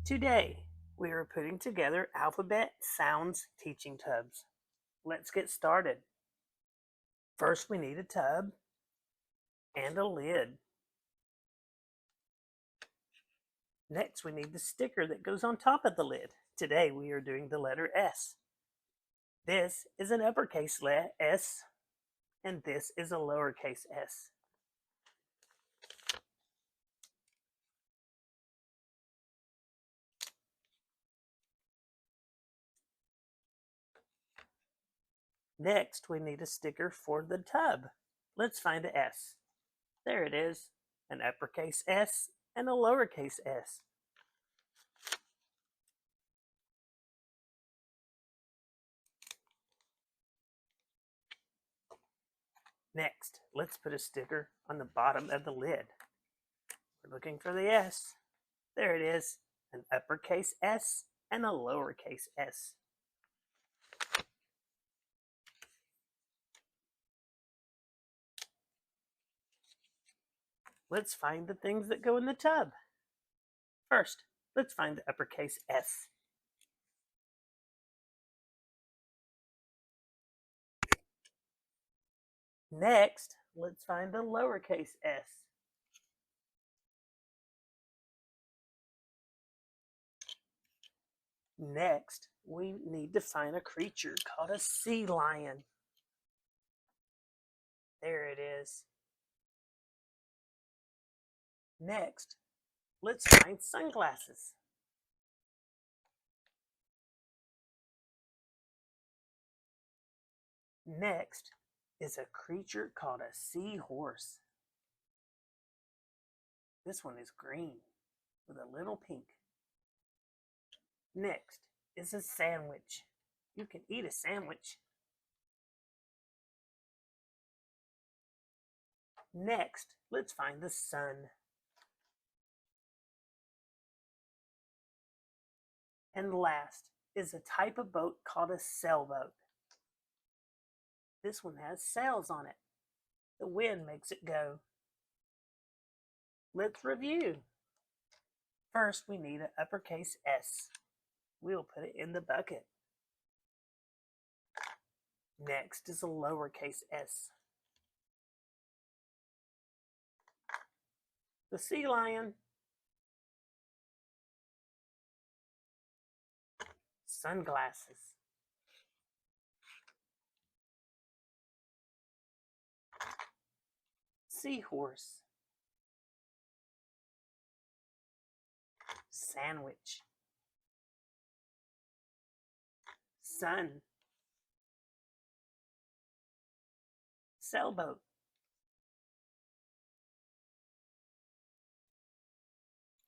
Today, we are putting together alphabet sounds teaching tubs. Let's get started. First, we need a tub and a lid. Next, we need the sticker that goes on top of the lid. Today, we are doing the letter S. This is an uppercase S, and this is a lowercase s. Next, we need a sticker for the tub. Let's find the S. There it is, an uppercase S and a lowercase s. Next, let's put a sticker on the bottom of the lid. We're looking for the S. There it is, an uppercase S and a lowercase s. Let's find the things that go in the tub. First, let's find the uppercase S. Next, let's find the lowercase s. Next, we need to find a creature called a sea lion. There it is. Next, let's find sunglasses. Next is a creature called a seahorse. This one is green with a little pink. Next is a sandwich. You can eat a sandwich. Next, let's find the sun. And last is a type of boat called a sailboat. This one has sails on it. The wind makes it go. Let's review. First, we need an uppercase S. We'll put it in the bucket. Next is a lowercase s. The sea lion. Sunglasses. Seahorse. Sandwich. Sun. Sailboat.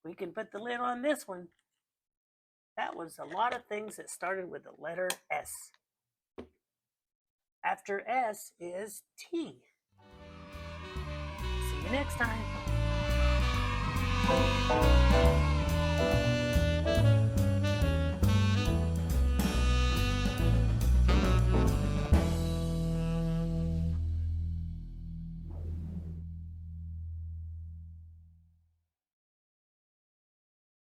We can put the lid on this one. That was a lot of things that started with the letter S. After S is T. See you next time.